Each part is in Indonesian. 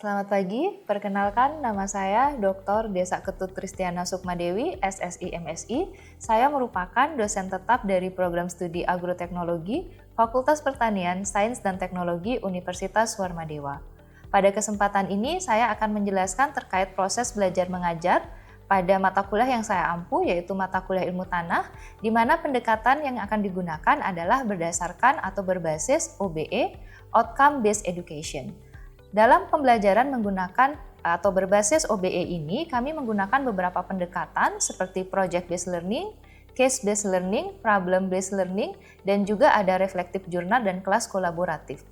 Selamat pagi, perkenalkan nama saya Dr. Desa Ketut Kristiana Sukmadewi, SSI MSI. Saya merupakan dosen tetap dari program studi Agroteknologi, Fakultas Pertanian, Sains dan Teknologi Universitas Warmadewa. Pada kesempatan ini, saya akan menjelaskan terkait proses belajar mengajar pada mata kuliah yang saya ampu, yaitu mata kuliah ilmu tanah, di mana pendekatan yang akan digunakan adalah berdasarkan atau berbasis OBE, Outcome Based Education. Dalam pembelajaran menggunakan atau berbasis OBE ini, kami menggunakan beberapa pendekatan seperti project-based learning, case-based learning, problem-based learning, dan juga ada reflective journal dan kelas kolaboratif.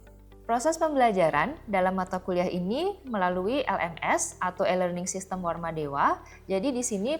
Proses pembelajaran dalam mata kuliah ini melalui LMS atau e-learning system Warmadewa. Jadi di sini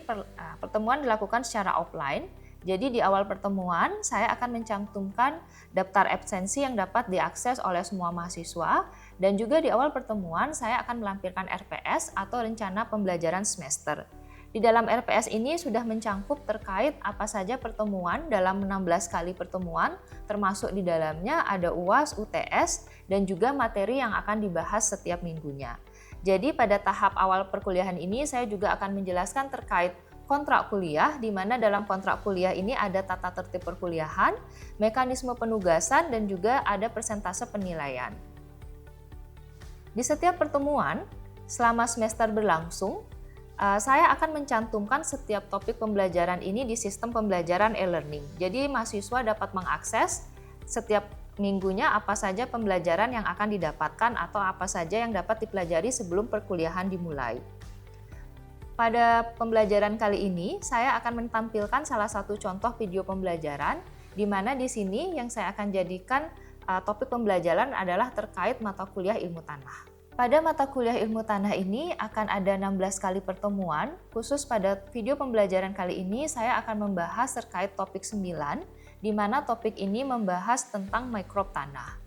pertemuan dilakukan secara offline. Jadi di awal pertemuan saya akan mencantumkan daftar absensi yang dapat diakses oleh semua mahasiswa, dan juga di awal pertemuan saya akan melampirkan RPS atau rencana pembelajaran semester. Di dalam RPS ini sudah mencangkup terkait apa saja pertemuan dalam 16 kali pertemuan, termasuk di dalamnya ada UAS, UTS, dan juga materi yang akan dibahas setiap minggunya. Jadi pada tahap awal perkuliahan ini saya juga akan menjelaskan terkait kontrak kuliah, di mana dalam kontrak kuliah ini ada tata tertib perkuliahan, mekanisme penugasan, dan juga ada persentase penilaian. Di setiap pertemuan, selama semester berlangsung, saya akan mencantumkan setiap topik pembelajaran ini di sistem pembelajaran e-learning. Jadi mahasiswa dapat mengakses setiap minggunya apa saja pembelajaran yang akan didapatkan atau apa saja yang dapat dipelajari sebelum perkuliahan dimulai. Pada pembelajaran kali ini, saya akan menampilkan salah satu contoh video pembelajaran, di mana di sini yang saya akan jadikan topik pembelajaran adalah terkait mata kuliah ilmu tanah. Pada mata kuliah ilmu tanah ini akan ada 16 kali pertemuan, khusus pada video pembelajaran kali ini saya akan membahas terkait topik 9, di mana topik ini membahas tentang mikrob tanah.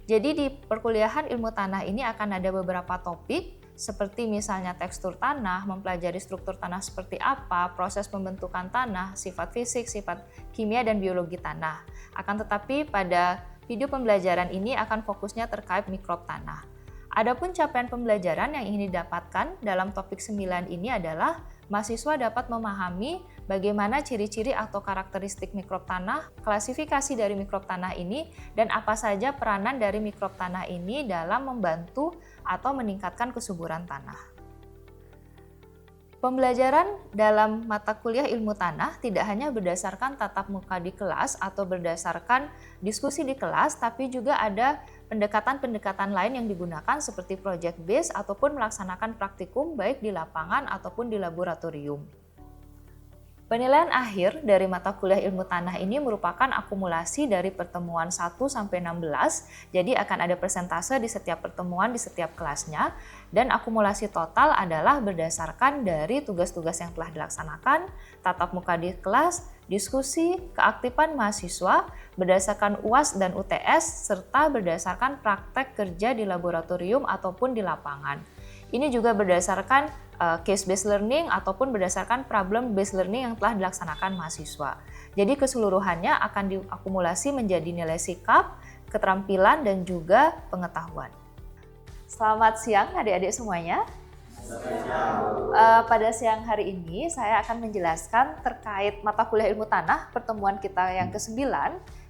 Jadi di perkuliahan ilmu tanah ini akan ada beberapa topik, seperti misalnya tekstur tanah, mempelajari struktur tanah seperti apa, proses pembentukan tanah, sifat fisik, sifat kimia, dan biologi tanah. Akan tetapi pada video pembelajaran ini akan fokusnya terkait mikrob tanah. Adapun capaian pembelajaran yang ingin didapatkan dalam topik 9 ini adalah mahasiswa dapat memahami bagaimana ciri-ciri atau karakteristik mikrob tanah, klasifikasi dari mikrob tanah ini, dan apa saja peranan dari mikrob tanah ini dalam membantu atau meningkatkan kesuburan tanah. Pembelajaran dalam mata kuliah ilmu tanah tidak hanya berdasarkan tatap muka di kelas atau berdasarkan diskusi di kelas, tapi juga ada pendekatan-pendekatan lain yang digunakan seperti project based ataupun melaksanakan praktikum baik di lapangan ataupun di laboratorium. Penilaian akhir dari mata kuliah ilmu tanah ini merupakan akumulasi dari pertemuan 1 sampai 16, jadi akan ada persentase di setiap pertemuan di setiap kelasnya, dan akumulasi total adalah berdasarkan dari tugas-tugas yang telah dilaksanakan, tatap muka di kelas, diskusi, keaktifan mahasiswa, berdasarkan UAS dan UTS, serta berdasarkan praktek kerja di laboratorium ataupun di lapangan. Ini juga berdasarkan case-based learning ataupun berdasarkan problem-based learning yang telah dilaksanakan mahasiswa. Jadi keseluruhannya akan diakumulasi menjadi nilai sikap, keterampilan, dan juga pengetahuan. Selamat siang adik-adik semuanya. Pada siang hari ini saya akan menjelaskan terkait mata kuliah ilmu tanah pertemuan kita yang ke-9,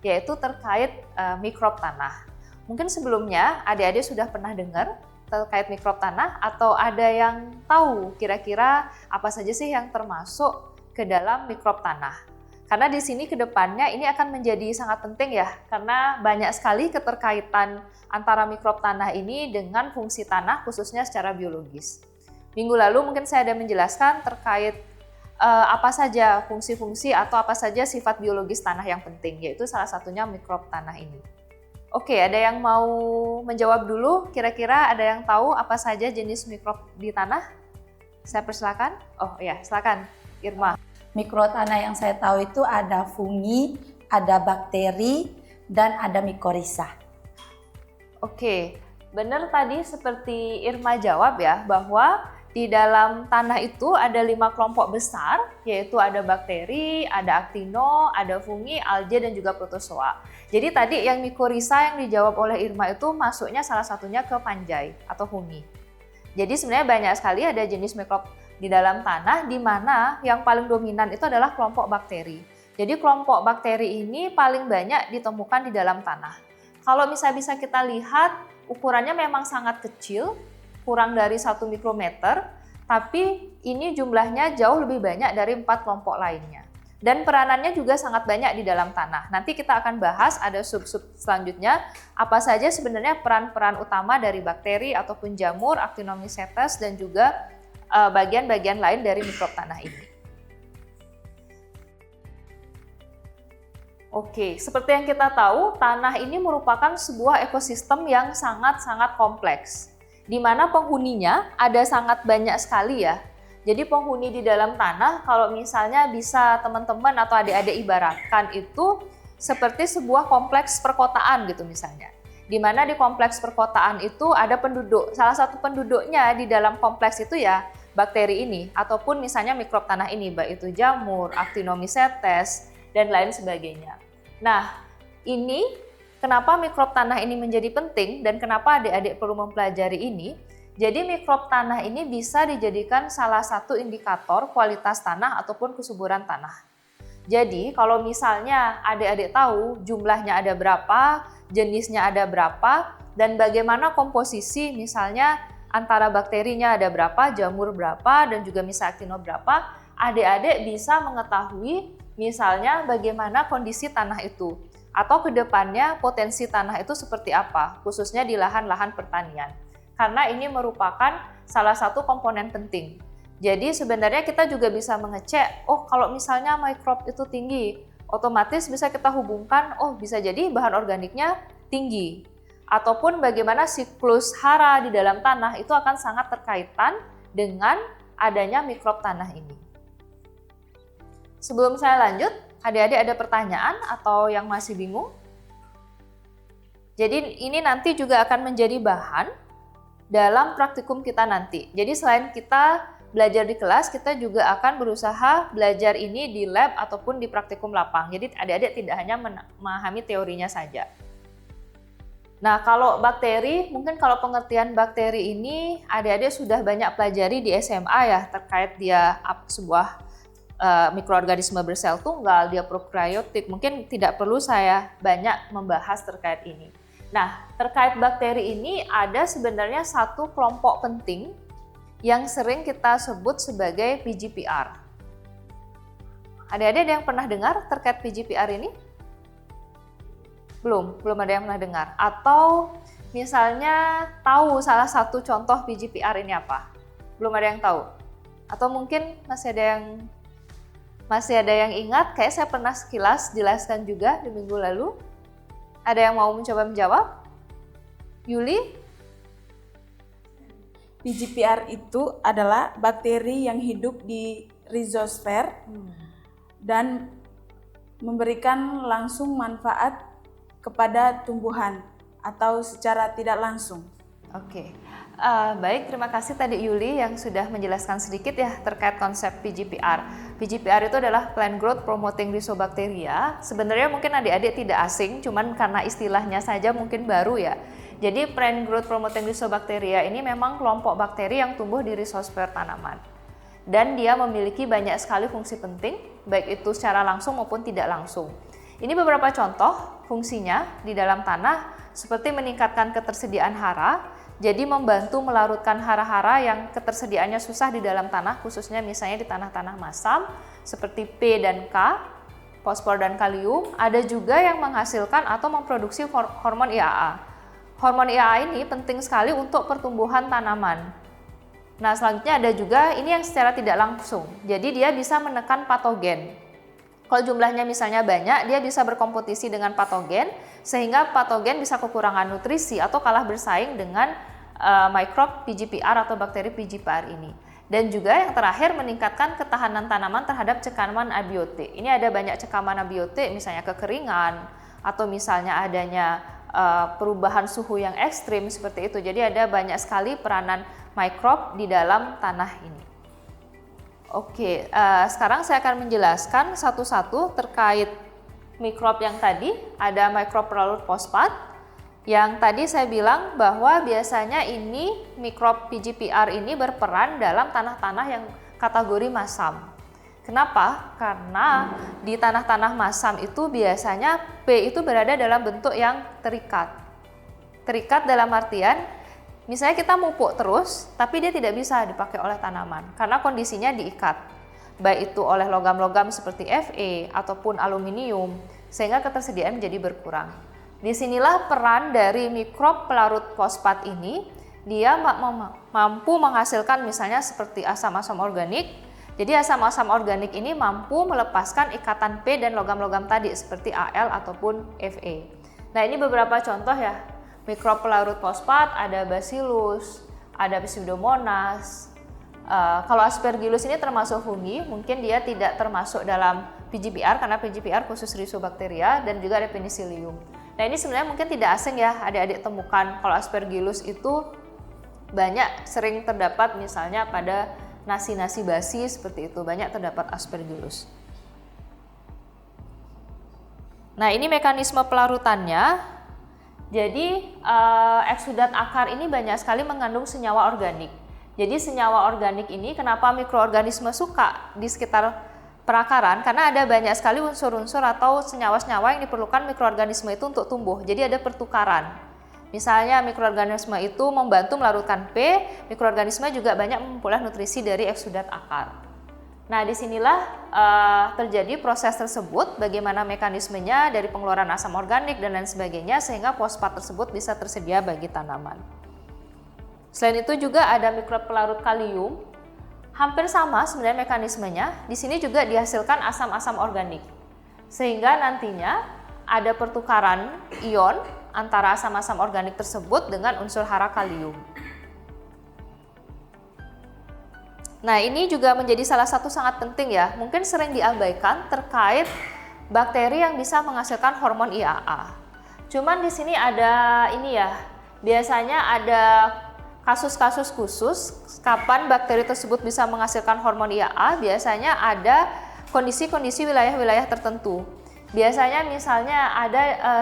yaitu terkait mikrob tanah. Mungkin sebelumnya adik-adik sudah pernah dengar terkait mikrob tanah, atau ada yang tahu kira-kira apa saja sih yang termasuk ke dalam mikrob tanah? Karena di sini ke depannya ini akan menjadi sangat penting ya, karena banyak sekali keterkaitan antara mikrob tanah ini dengan fungsi tanah, khususnya secara biologis. Minggu lalu mungkin saya ada menjelaskan terkait apa saja fungsi-fungsi atau apa saja sifat biologis tanah yang penting, yaitu salah satunya mikrob tanah ini. Oke, ada yang mau menjawab dulu? Kira-kira ada yang tahu apa saja jenis mikrob di tanah? Saya persilakan. Oh ya, silakan Irma. Mikrob tanah yang saya tahu itu ada fungi, ada bakteri, dan ada mikorrhiza. Oke, benar tadi seperti Irma jawab ya, bahwa di dalam tanah itu ada 5 kelompok besar, yaitu ada bakteri, ada aktino, ada fungi, alga, dan juga protozoa. Jadi tadi yang mikorrhiza yang dijawab oleh Irma itu masuknya salah satunya ke panjai atau fungi. Jadi sebenarnya banyak sekali ada jenis mikrop di dalam tanah, di mana yang paling dominan itu adalah kelompok bakteri. Jadi kelompok bakteri ini paling banyak ditemukan di dalam tanah. Kalau misalnya bisa kita lihat, ukurannya memang sangat kecil, kurang dari 1 mikrometer, tapi ini jumlahnya jauh lebih banyak dari 4 kelompok lainnya. Dan peranannya juga sangat banyak di dalam tanah. Nanti kita akan bahas ada sub-sub selanjutnya, apa saja sebenarnya peran-peran utama dari bakteri ataupun jamur, Actinomycetes, dan juga bagian-bagian lain dari mikrob tanah ini. Oke, seperti yang kita tahu, tanah ini merupakan sebuah ekosistem yang sangat-sangat kompleks, di mana penghuninya ada sangat banyak sekali ya. Jadi penghuni di dalam tanah, kalau misalnya bisa teman-teman atau adik-adik ibaratkan itu seperti sebuah kompleks perkotaan gitu misalnya. Di mana di kompleks perkotaan itu ada penduduk, salah satu penduduknya di dalam kompleks itu ya bakteri ini, ataupun misalnya mikrob tanah ini, baik itu jamur, Actinomycetes, dan lain sebagainya. Nah, ini kenapa mikrob tanah ini menjadi penting dan kenapa adik-adik perlu mempelajari ini. Jadi mikrob tanah ini bisa dijadikan salah satu indikator kualitas tanah ataupun kesuburan tanah. Jadi kalau misalnya adik-adik tahu jumlahnya ada berapa, jenisnya ada berapa, dan bagaimana komposisi misalnya antara bakterinya ada berapa, jamur berapa, dan juga misalnya actino berapa, adik-adik bisa mengetahui misalnya bagaimana kondisi tanah itu, atau kedepannya potensi tanah itu seperti apa, khususnya di lahan-lahan pertanian. Karena ini merupakan salah satu komponen penting. Jadi sebenarnya kita juga bisa mengecek, oh kalau misalnya mikrob itu tinggi, otomatis bisa kita hubungkan, oh bisa jadi bahan organiknya tinggi. Ataupun bagaimana siklus hara di dalam tanah itu akan sangat terkaitan dengan adanya mikrob tanah ini. Sebelum saya lanjut, adik-adik ada pertanyaan atau yang masih bingung? Jadi ini nanti juga akan menjadi bahan dalam praktikum kita nanti. Jadi selain kita belajar di kelas, kita juga akan berusaha belajar ini di lab ataupun di praktikum lapang. Jadi adik-adik tidak hanya memahami teorinya saja. Nah, kalau bakteri, mungkin kalau pengertian bakteri ini adik-adik sudah banyak pelajari di SMA ya, terkait dia sebuah mikroorganisme bersel tunggal, dia prokaryotik. Mungkin tidak perlu saya banyak membahas terkait ini. Nah, terkait bakteri ini ada sebenarnya satu kelompok penting yang sering kita sebut sebagai PGPR. Ada yang pernah dengar terkait PGPR ini? Belum ada yang pernah dengar. Atau misalnya tahu salah satu contoh PGPR ini apa? Belum ada yang tahu? Atau mungkin masih ada yang ingat? Kayak saya pernah sekilas jelaskan juga di minggu lalu. Ada yang mau mencoba menjawab? Yuli? PGPR itu adalah bakteri yang hidup di rhizosfer dan memberikan langsung manfaat kepada tumbuhan atau secara tidak langsung. Oke. Baik, terima kasih tadi Yuli yang sudah menjelaskan sedikit ya terkait konsep PGPR. PGPR itu adalah Plant Growth Promoting Rhizobacteria. Sebenarnya mungkin adik-adik tidak asing, cuman karena istilahnya saja mungkin baru ya. Jadi Plant Growth Promoting Rhizobacteria ini memang kelompok bakteri yang tumbuh di rhizosfer tanaman. Dan dia memiliki banyak sekali fungsi penting, baik itu secara langsung maupun tidak langsung. Ini beberapa contoh fungsinya di dalam tanah, seperti meningkatkan ketersediaan hara, jadi membantu melarutkan hara-hara yang ketersediaannya susah di dalam tanah, khususnya misalnya di tanah-tanah masam seperti P dan K, fosfor dan kalium. Ada juga yang menghasilkan atau memproduksi hormon IAA. Hormon IAA ini penting sekali untuk pertumbuhan tanaman. Nah, selanjutnya ada juga ini yang secara tidak langsung. Jadi dia bisa menekan patogen. Kalau jumlahnya misalnya banyak, dia bisa berkompetisi dengan patogen, sehingga patogen bisa kekurangan nutrisi atau kalah bersaing dengan mikrob PGPR atau bakteri PGPR ini. Dan juga yang terakhir meningkatkan ketahanan tanaman terhadap cekaman abiotik. Ini ada banyak cekaman abiotik, misalnya kekeringan, atau misalnya adanya perubahan suhu yang ekstrim seperti itu. Jadi ada banyak sekali peranan mikrob di dalam tanah ini. Oke, sekarang saya akan menjelaskan satu-satu terkait mikrob yang tadi. Ada mikrob pelarut fosfat, Yang tadi saya bilang bahwa biasanya ini mikrob PGPR ini berperan dalam tanah-tanah yang kategori masam. Kenapa? Karena di tanah-tanah masam itu biasanya P itu berada dalam bentuk yang terikat. Terikat dalam artian, misalnya kita mupuk terus, tapi dia tidak bisa dipakai oleh tanaman karena kondisinya diikat. Baik itu oleh logam-logam seperti Fe ataupun aluminium, sehingga ketersediaan menjadi berkurang. Disinilah peran dari mikrob pelarut fosfat ini, dia mampu menghasilkan misalnya seperti asam-asam organik. Jadi asam-asam organik ini mampu melepaskan ikatan P dan logam-logam tadi seperti Al ataupun Fe. Nah, ini beberapa contoh ya, mikrob pelarut fosfat, ada Bacillus, ada Pseudomonas. Kalau Aspergillus ini termasuk fungi, mungkin dia tidak termasuk dalam PGPR karena PGPR khusus Rhizobacteria, dan juga ada Penicillium. Nah, ini sebenarnya mungkin tidak asing ya adik-adik temukan. Kalau Aspergillus itu banyak sering terdapat misalnya pada nasi-nasi basi seperti itu, banyak terdapat Aspergillus. Nah, ini mekanisme pelarutannya. Jadi eksudat akar ini banyak sekali mengandung senyawa organik. Jadi senyawa organik ini kenapa mikroorganisme suka di sekitar perakaran? Karena ada banyak sekali unsur-unsur atau senyawa-senyawa yang diperlukan mikroorganisme itu untuk tumbuh. Jadi ada pertukaran. Misalnya mikroorganisme itu membantu melarutkan P, mikroorganisme juga banyak memperoleh nutrisi dari eksudat akar. Nah, disinilah terjadi proses tersebut, bagaimana mekanismenya dari pengeluaran asam organik dan lain sebagainya, sehingga fosfat tersebut bisa tersedia bagi tanaman. Selain itu juga ada mikrob pelarut kalium. Hampir sama sebenarnya mekanismenya. Di sini juga dihasilkan asam-asam organik. Sehingga nantinya ada pertukaran ion antara asam-asam organik tersebut dengan unsur hara kalium. Nah, ini juga menjadi salah satu sangat penting ya. Mungkin sering diabaikan terkait bakteri yang bisa menghasilkan hormon IAA. Cuman di sini ada ini ya. Biasanya ada kasus-kasus khusus kapan bakteri tersebut bisa menghasilkan hormon IAA, biasanya ada kondisi-kondisi wilayah-wilayah tertentu. Biasanya misalnya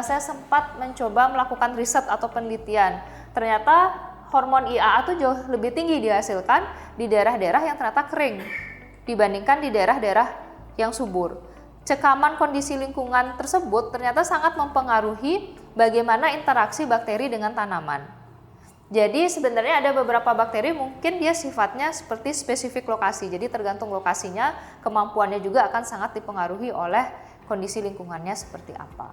saya sempat mencoba melakukan riset atau penelitian. Ternyata hormon IAA itu jauh lebih tinggi dihasilkan di daerah-daerah yang ternyata kering dibandingkan di daerah-daerah yang subur. Cekaman kondisi lingkungan tersebut ternyata sangat mempengaruhi bagaimana interaksi bakteri dengan tanaman. Jadi sebenarnya ada beberapa bakteri mungkin dia sifatnya seperti spesifik lokasi. Jadi tergantung lokasinya, kemampuannya juga akan sangat dipengaruhi oleh kondisi lingkungannya seperti apa.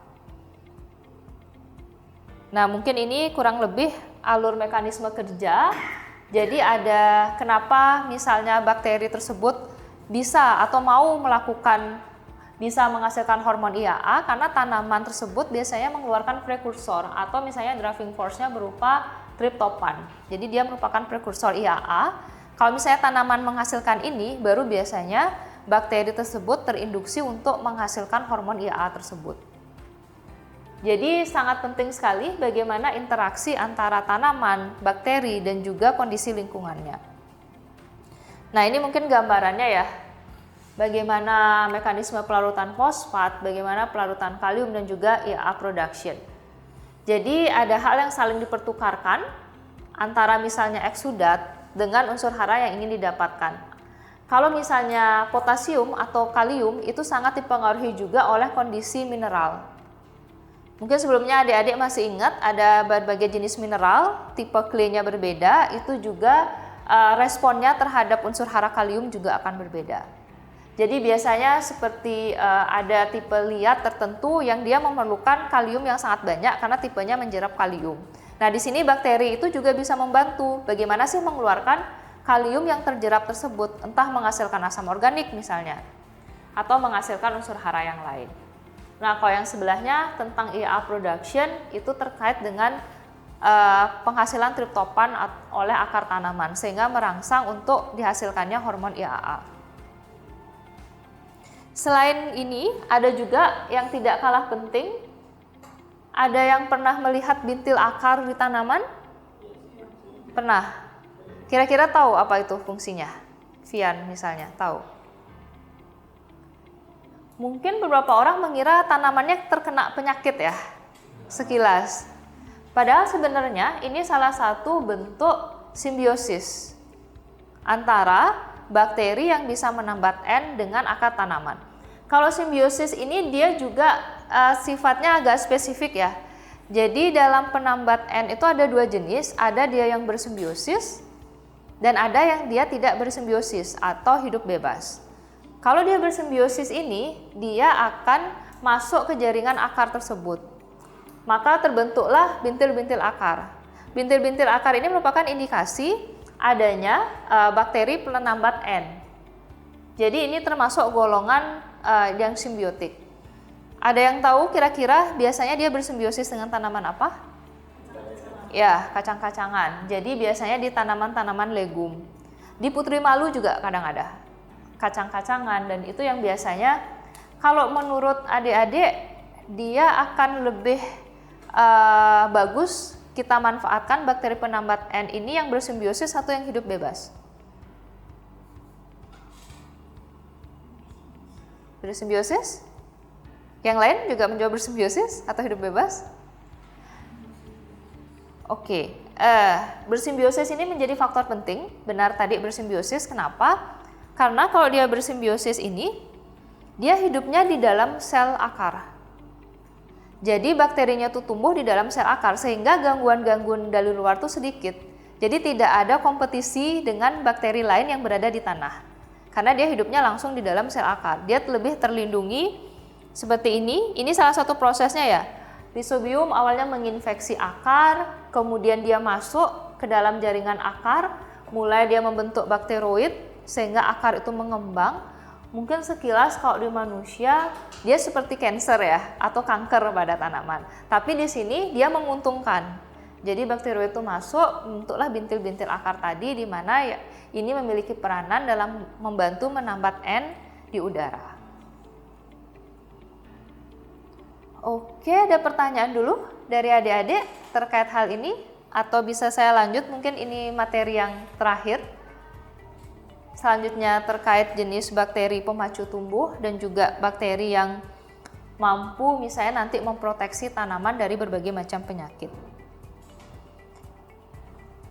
Nah, mungkin ini kurang lebih alur mekanisme kerja. Jadi ada kenapa misalnya bakteri tersebut bisa atau mau bisa menghasilkan hormon IAA, karena tanaman tersebut biasanya mengeluarkan prekursor atau misalnya driving force-nya berupa triptopan. Jadi dia merupakan prekursor IAA. Kalau misalnya tanaman menghasilkan ini, baru biasanya bakteri tersebut terinduksi untuk menghasilkan hormon IAA tersebut. Jadi sangat penting sekali bagaimana interaksi antara tanaman, bakteri, dan juga kondisi lingkungannya. Nah, ini mungkin gambarannya ya. Bagaimana mekanisme pelarutan fosfat, bagaimana pelarutan kalium dan juga IAA production. Jadi ada hal yang saling dipertukarkan antara misalnya eksudat dengan unsur hara yang ingin didapatkan. Kalau misalnya potasium atau kalium itu sangat dipengaruhi juga oleh kondisi mineral. Mungkin sebelumnya adik-adik masih ingat ada berbagai jenis mineral, tipe clay-nya berbeda, itu juga responnya terhadap unsur hara kalium juga akan berbeda. Jadi biasanya seperti ada tipe liat tertentu yang dia memerlukan kalium yang sangat banyak karena tipenya menjerap kalium. Nah, di sini bakteri itu juga bisa membantu bagaimana sih mengeluarkan kalium yang terjerap tersebut, entah menghasilkan asam organik misalnya atau menghasilkan unsur hara yang lain. Nah, kalau yang sebelahnya tentang IAA production itu terkait dengan penghasilan triptopan oleh akar tanaman sehingga merangsang untuk dihasilkannya hormon IAA. Selain ini, ada juga yang tidak kalah penting. Ada yang pernah melihat bintil akar di tanaman? Pernah? Kira-kira tahu apa itu fungsinya? Vian misalnya, tahu? Mungkin beberapa orang mengira tanamannya terkena penyakit ya, sekilas. Padahal sebenarnya ini salah satu bentuk simbiosis antara bakteri yang bisa menambat N dengan akar tanaman. Kalau simbiosis ini dia juga sifatnya agak spesifik ya. Jadi dalam penambat N itu ada dua jenis, ada dia yang bersimbiosis dan ada yang dia tidak bersimbiosis atau hidup bebas. Kalau dia bersimbiosis ini, dia akan masuk ke jaringan akar tersebut. Maka terbentuklah bintil-bintil akar. Bintil-bintil akar ini merupakan indikasi adanya bakteri penambat N. Jadi ini termasuk golongan yang simbiotik. Ada yang tahu kira-kira biasanya dia bersimbiosis dengan tanaman apa? Ya, kacang-kacangan. Jadi biasanya di tanaman-tanaman legum. Di putri malu juga kadang ada kacang-kacangan, dan itu yang biasanya kalau menurut adik-adik dia akan lebih bagus kita manfaatkan bakteri penambat N ini yang bersimbiosis atau yang hidup bebas. Bersimbiosis? Yang lain juga menjawab bersimbiosis atau hidup bebas? Oke, bersimbiosis ini menjadi faktor penting. Benar tadi bersimbiosis, kenapa? Karena kalau dia bersimbiosis ini, dia hidupnya di dalam sel akar. Jadi bakterinya tuh tumbuh di dalam sel akar sehingga gangguan-gangguan dari luar tuh sedikit. Jadi tidak ada kompetisi dengan bakteri lain yang berada di tanah. Karena dia hidupnya langsung di dalam sel akar. Dia lebih terlindungi seperti ini. Ini salah satu prosesnya ya. Rhizobium awalnya menginfeksi akar, kemudian dia masuk ke dalam jaringan akar, mulai dia membentuk bakteroid sehingga akar itu mengembang. Mungkin sekilas kalau di manusia dia seperti kanker ya atau kanker pada tanaman. Tapi di sini dia menguntungkan. Jadi bakteroid itu masuk, bentuklah bintil-bintil akar tadi di mana ya, ini memiliki peranan dalam membantu menambat N di udara. Oke, ada pertanyaan dulu dari adik-adik terkait hal ini atau bisa saya lanjut, mungkin ini materi yang terakhir. Selanjutnya terkait jenis bakteri pemacu tumbuh dan juga bakteri yang mampu misalnya nanti memproteksi tanaman dari berbagai macam penyakit.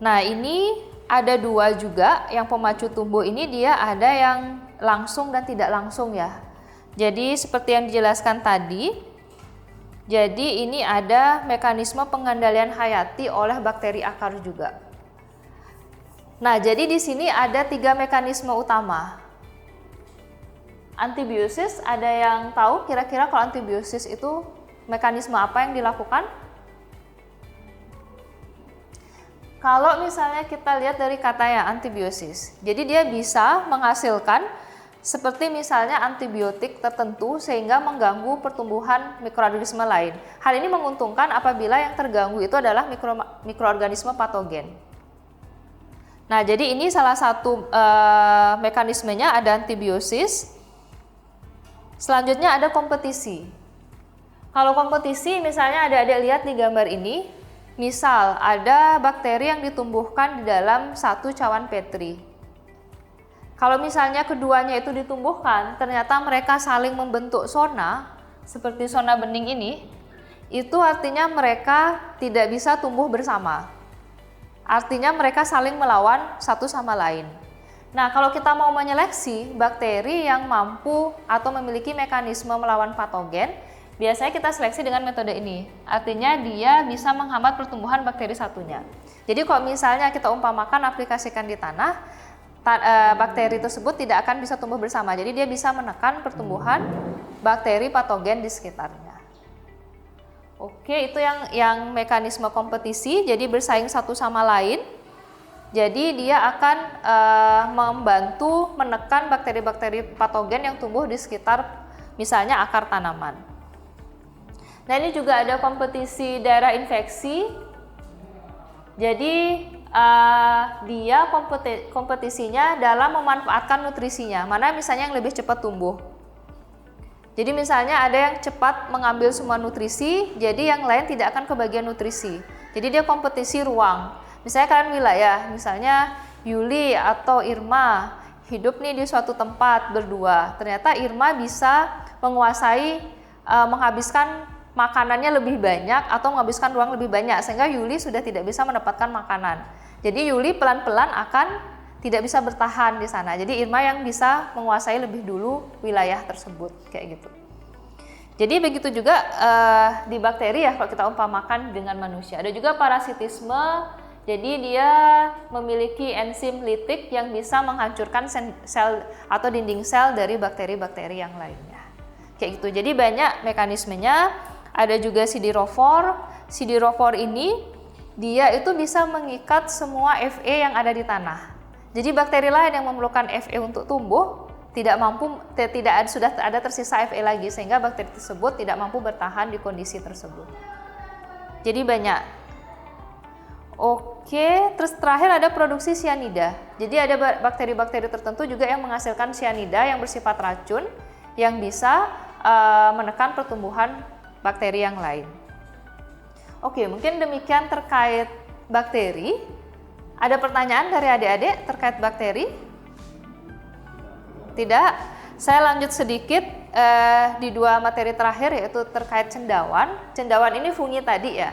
Nah, ini ada dua juga yang pemacu tumbuh ini, dia ada yang langsung dan tidak langsung ya. Jadi seperti yang dijelaskan tadi, jadi ini ada mekanisme pengendalian hayati oleh bakteri akar juga. Nah, jadi di sini ada 3 mekanisme utama. Antibiosis, ada yang tahu kira-kira kalau antibiosis itu mekanisme apa yang dilakukan? Kalau misalnya kita lihat dari katanya antibiosis, jadi dia bisa menghasilkan seperti misalnya antibiotik tertentu sehingga mengganggu pertumbuhan mikroorganisme lain. Hal ini menguntungkan apabila yang terganggu itu adalah mikroorganisme patogen. Nah, jadi ini salah satu mekanismenya ada antibiosis. Selanjutnya ada kompetisi. Kalau kompetisi misalnya adik-adik lihat di gambar ini, misal ada bakteri yang ditumbuhkan di dalam satu cawan Petri. Kalau misalnya keduanya itu ditumbuhkan, ternyata mereka saling membentuk zona, seperti zona bening ini, itu artinya mereka tidak bisa tumbuh bersama. Artinya mereka saling melawan satu sama lain. Nah, kalau kita mau menyeleksi bakteri yang mampu atau memiliki mekanisme melawan patogen, biasanya kita seleksi dengan metode ini. Artinya dia bisa menghambat pertumbuhan bakteri satunya. Jadi kalau misalnya kita umpamakan aplikasikan di tanah, bakteri tersebut tidak akan bisa tumbuh bersama. Jadi dia bisa menekan pertumbuhan bakteri patogen di sekitarnya. Oke, itu yang mekanisme kompetisi, jadi bersaing satu sama lain. Jadi dia akan membantu menekan bakteri-bakteri patogen yang tumbuh di sekitar misalnya akar tanaman. Nah, ini juga ada kompetisi daerah infeksi. Jadi dia kompetisinya dalam memanfaatkan nutrisinya, mana misalnya yang lebih cepat tumbuh. Jadi misalnya ada yang cepat mengambil semua nutrisi, jadi yang lain tidak akan kebagian nutrisi. Jadi dia kompetisi ruang. Misalnya kalian wilayah, misalnya Yuli atau Irma hidup nih di suatu tempat berdua. Ternyata Irma bisa menguasai, menghabiskan makanannya lebih banyak atau menghabiskan ruang lebih banyak sehingga Yuli sudah tidak bisa mendapatkan makanan. Jadi Yuli pelan-pelan akan tidak bisa bertahan di sana. Jadi Irma yang bisa menguasai lebih dulu wilayah tersebut kayak gitu. Jadi begitu juga di bakteri ya kalau kita umpamakan dengan manusia. Ada juga parasitisme. Jadi dia memiliki enzim litik yang bisa menghancurkan sel atau dinding sel dari bakteri-bakteri yang lainnya. Kayak gitu. Jadi banyak mekanismenya. Ada juga siderofor. Siderofor ini dia itu bisa mengikat semua Fe yang ada di tanah. Jadi bakteri lain yang memerlukan Fe untuk tumbuh sudah ada tersisa Fe lagi sehingga bakteri tersebut tidak mampu bertahan di kondisi tersebut. Jadi banyak. Oke, terus terakhir ada produksi sianida. Jadi ada bakteri-bakteri tertentu juga yang menghasilkan sianida yang bersifat racun yang bisa menekan pertumbuhan bakteri yang lain. Oke, mungkin demikian terkait bakteri. Ada pertanyaan dari adik-adik terkait bakteri? Tidak? Saya lanjut sedikit di dua materi terakhir yaitu terkait cendawan. Cendawan ini fungi tadi ya.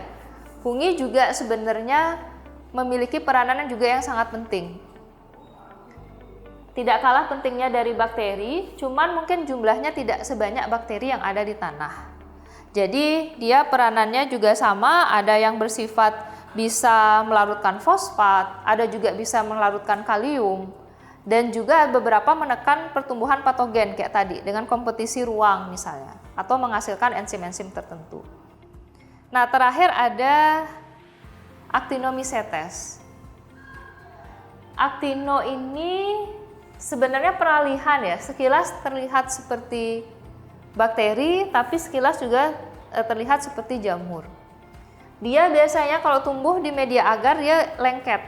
Fungi juga sebenarnya memiliki peranan yang juga yang sangat penting. Tidak kalah pentingnya dari bakteri, cuman mungkin jumlahnya tidak sebanyak bakteri yang ada di tanah. Jadi dia peranannya juga sama, ada yang bersifat bisa melarutkan fosfat, ada juga bisa melarutkan kalium, dan juga beberapa menekan pertumbuhan patogen kayak tadi dengan kompetisi ruang misalnya, atau menghasilkan enzim-enzim tertentu. Nah terakhir ada Actinomycetes. Actino ini sebenarnya peralihan ya, sekilas terlihat seperti bakteri, tapi sekilas juga terlihat seperti jamur. Dia biasanya kalau tumbuh di media agar dia lengket.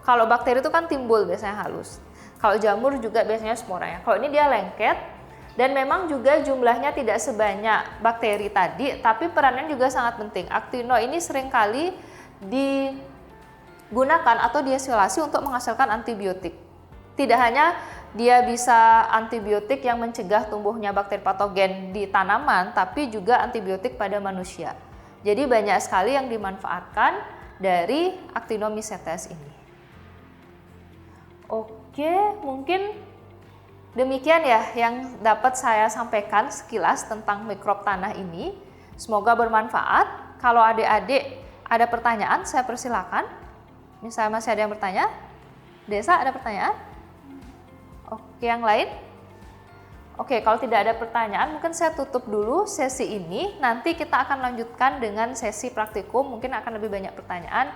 Kalau bakteri itu kan timbul biasanya halus. Kalau jamur juga biasanya sporanya. Kalau ini dia lengket dan memang juga jumlahnya tidak sebanyak bakteri tadi, tapi perannya juga sangat penting. Actino ini seringkali digunakan atau diisolasi untuk menghasilkan antibiotik. Tidak hanya dia bisa antibiotik yang mencegah tumbuhnya bakteri patogen di tanaman, tapi juga antibiotik pada manusia. Jadi banyak sekali yang dimanfaatkan dari Actinomycetes ini. Oke, mungkin demikian ya yang dapat saya sampaikan sekilas tentang mikrob tanah ini. Semoga bermanfaat. Kalau adik-adik ada pertanyaan, saya persilakan. Misalnya masih ada yang bertanya. Desa, ada pertanyaan? Oke, yang lain? Oke, kalau tidak ada pertanyaan, mungkin saya tutup dulu sesi ini. Nanti kita akan lanjutkan dengan sesi praktikum. Mungkin akan lebih banyak pertanyaan.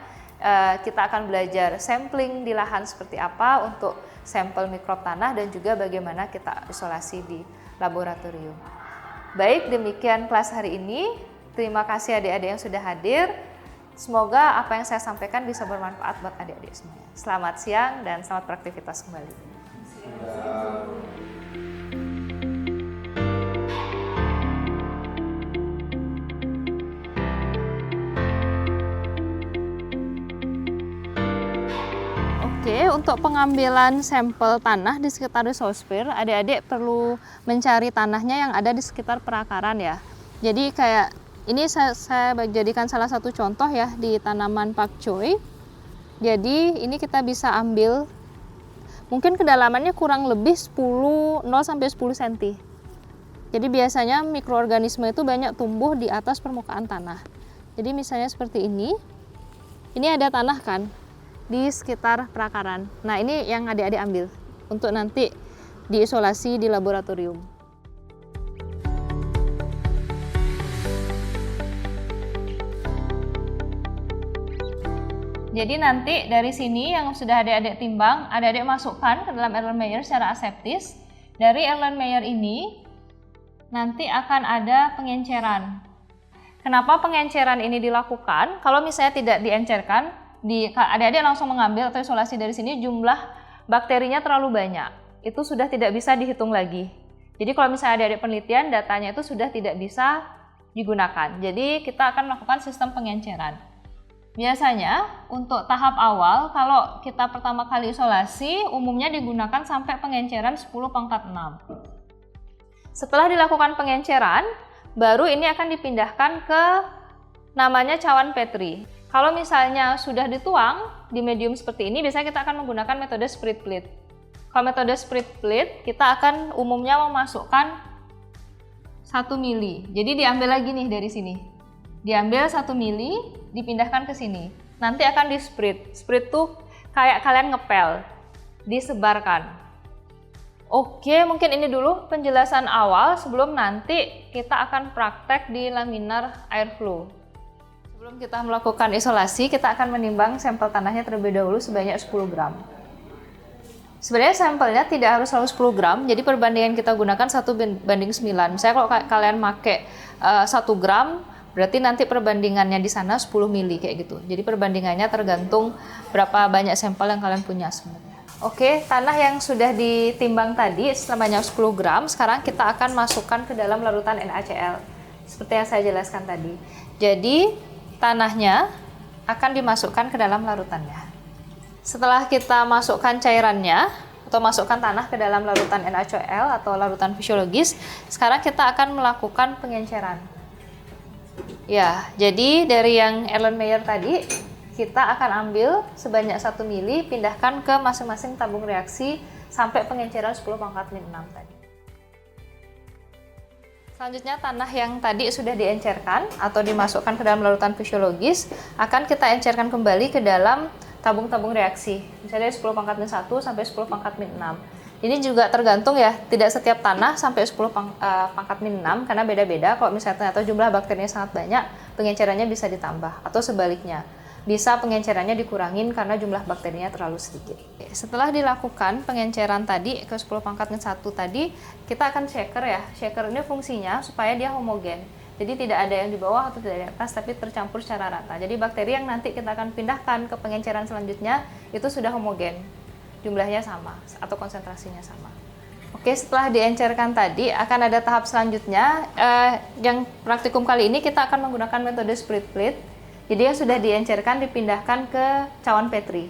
Kita akan belajar sampling di lahan seperti apa untuk sampel mikrob tanah dan juga bagaimana kita isolasi di laboratorium. Baik, demikian kelas hari ini. Terima kasih adik-adik yang sudah hadir. Semoga apa yang saya sampaikan bisa bermanfaat buat adik-adik semuanya. Selamat siang dan selamat beraktivitas kembali. Oke, untuk pengambilan sampel tanah di sekitar risosfer, adik-adik perlu mencari tanahnya yang ada di sekitar perakaran ya. Jadi kayak ini saya jadikan salah satu contoh ya di tanaman pakcoy. Jadi ini kita bisa ambil mungkin kedalamannya kurang lebih 0 sampai 10 cm. Jadi biasanya mikroorganisme itu banyak tumbuh di atas permukaan tanah. Jadi misalnya seperti ini ada tanah kan di sekitar perakaran. Nah ini yang adik-adik ambil untuk nanti diisolasi di laboratorium. Jadi nanti dari sini yang sudah adik-adik timbang, adik-adik masukkan ke dalam Erlenmeyer secara aseptis. Dari Erlenmeyer ini nanti akan ada pengenceran. Kenapa pengenceran ini dilakukan? Kalau misalnya tidak diencerkan, adik-adik langsung mengambil atau isolasi dari sini, jumlah bakterinya terlalu banyak. Itu sudah tidak bisa dihitung lagi. Jadi kalau misalnya adik-adik penelitian, datanya itu sudah tidak bisa digunakan. Jadi kita akan melakukan sistem pengenceran. Biasanya untuk tahap awal, kalau kita pertama kali isolasi, umumnya digunakan sampai pengenceran 10⁻⁶. Setelah dilakukan pengenceran, baru ini akan dipindahkan ke namanya cawan Petri. Kalau misalnya sudah dituang di medium seperti ini, biasanya kita akan menggunakan metode split plate. Kalau metode split plate, kita akan umumnya memasukkan 1 mili. Jadi diambil lagi nih dari sini. Diambil 1 mili, dipindahkan ke sini. Nanti akan di split. Split tuh kayak kalian ngepel, disebarkan. Oke, mungkin ini dulu penjelasan awal sebelum nanti kita akan praktek di laminar airflow. Sebelum kita melakukan isolasi, kita akan menimbang sampel tanahnya terlebih dahulu sebanyak 10 gram. Sebenarnya sampelnya tidak harus selalu 10 gram, jadi perbandingan kita gunakan 1:9. Misalnya kalau kalian pakai 1 gram, berarti nanti perbandingannya di sana 10 mili kayak gitu. Jadi perbandingannya tergantung berapa banyak sampel yang kalian punya sebenarnya. Oke, tanah yang sudah ditimbang tadi sebanyak 10 gram, sekarang kita akan masukkan ke dalam larutan NaCl. Seperti yang saya jelaskan tadi. Jadi tanahnya akan dimasukkan ke dalam larutannya. Setelah kita masukkan cairannya atau masukkan tanah ke dalam larutan NaCl atau larutan fisiologis, sekarang kita akan melakukan pengenceran. Ya, jadi dari yang Erlenmeyer tadi, kita akan ambil sebanyak 1 mili, pindahkan ke masing-masing tabung reaksi sampai pengenceran 10⁻⁶ tadi. Selanjutnya tanah yang tadi sudah diencerkan atau dimasukkan ke dalam larutan fisiologis akan kita encerkan kembali ke dalam tabung-tabung reaksi. Misalnya dari 10⁻⁴ sampai 10⁻⁶. Ini juga tergantung ya, tidak setiap tanah sampai 10⁻⁶ karena beda-beda. Kalau misalnya ternyata jumlah bakterinya sangat banyak, pengencerannya bisa ditambah atau sebaliknya. Bisa pengencerannya dikurangin karena jumlah bakterinya terlalu sedikit. Setelah dilakukan pengenceran tadi ke 10⁻⁴ tadi, kita akan shaker ya. Shaker ini fungsinya supaya dia homogen. Jadi tidak ada yang di bawah atau tidak ada di atas, tapi tercampur secara rata. Jadi bakteri yang nanti kita akan pindahkan ke pengenceran selanjutnya itu sudah homogen. Jumlahnya sama atau konsentrasinya sama. Oke, setelah diencerkan tadi akan ada tahap selanjutnya. Yang praktikum kali ini kita akan menggunakan metode split plate. Jadi yang sudah diencerkan dipindahkan ke cawan Petri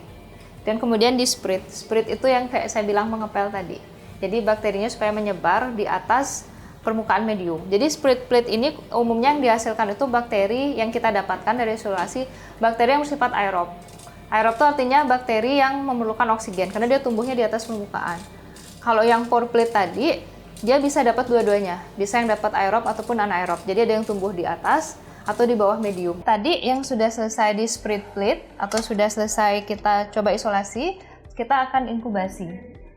dan kemudian di sprit. Sprit itu yang kayak saya bilang mengepel tadi. Jadi bakterinya supaya menyebar di atas permukaan medium. Jadi split plate ini umumnya yang dihasilkan itu bakteri yang kita dapatkan dari isolasi, bakteri yang bersifat aerob. Aerob itu artinya bakteri yang memerlukan oksigen karena dia tumbuhnya di atas permukaan. Kalau yang pore plate tadi, dia bisa dapat dua-duanya. Bisa yang dapat aerob ataupun anaerob. Jadi ada yang tumbuh di atas atau di bawah medium. Tadi yang sudah selesai di split plate atau sudah selesai kita coba isolasi, kita akan inkubasi.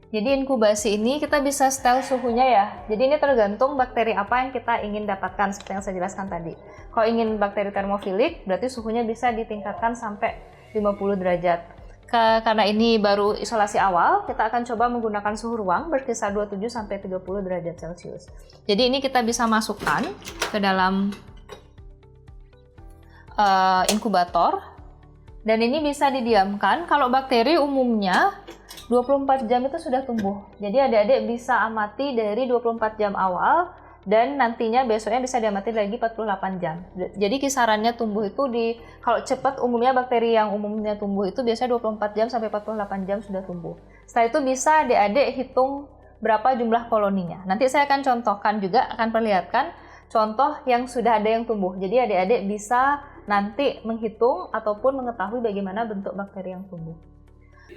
Jadi inkubasi ini kita bisa setel suhunya ya. Jadi ini tergantung bakteri apa yang kita ingin dapatkan seperti yang saya jelaskan tadi. Kalau ingin bakteri termofilik, berarti suhunya bisa ditingkatkan sampai 50 derajat. Karena ini baru isolasi awal, kita akan coba menggunakan suhu ruang berkisar 27 sampai 30 derajat Celcius. Jadi ini kita bisa masukkan ke dalam inkubator dan ini bisa didiamkan. Kalau bakteri umumnya 24 jam itu sudah tumbuh. Jadi adik-adik bisa amati dari 24 jam awal dan nantinya besoknya bisa diamati lagi 48 jam. Jadi kisarannya tumbuh itu kalau cepat umumnya bakteri yang umumnya tumbuh itu biasanya 24 jam sampai 48 jam sudah tumbuh. Setelah itu bisa adik-adik hitung berapa jumlah koloninya. Nanti saya akan contohkan juga, akan perlihatkan contoh yang sudah ada yang tumbuh. Jadi adik-adik bisa nanti menghitung ataupun mengetahui bagaimana bentuk bakteri yang tumbuh.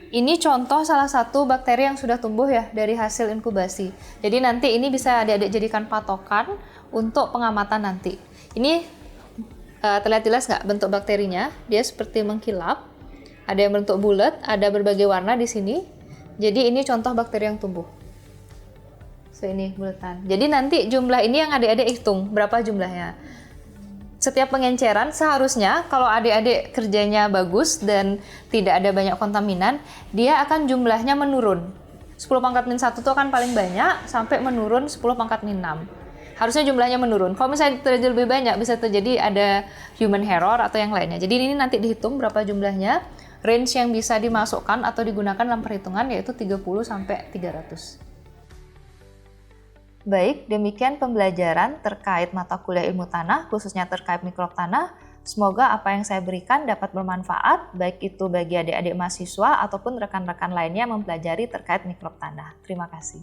Ini contoh salah satu bakteri yang sudah tumbuh ya dari hasil inkubasi. Jadi nanti ini bisa adik-adik jadikan patokan untuk pengamatan nanti. Ini terlihat jelas nggak bentuk bakterinya? Dia seperti mengkilap. Ada yang bentuk bulat, ada berbagai warna di sini. Jadi ini contoh bakteri yang tumbuh. Ini bulatan. Jadi nanti jumlah ini yang adik-adik hitung berapa jumlahnya. Setiap pengenceran seharusnya kalau adik-adik kerjanya bagus dan tidak ada banyak kontaminan, dia akan jumlahnya menurun. 10⁻⁴ itu akan paling banyak sampai menurun 10⁻⁶. Harusnya jumlahnya menurun. Kalau misalnya terjadi lebih banyak bisa terjadi ada human error atau yang lainnya. Jadi ini nanti dihitung berapa jumlahnya, range yang bisa dimasukkan atau digunakan dalam perhitungan yaitu 30 sampai 300. Baik, demikian pembelajaran terkait mata kuliah ilmu tanah, khususnya terkait mikrob tanah. Semoga apa yang saya berikan dapat bermanfaat, baik itu bagi adik-adik mahasiswa ataupun rekan-rekan lainnya yang mempelajari terkait mikrob tanah. Terima kasih.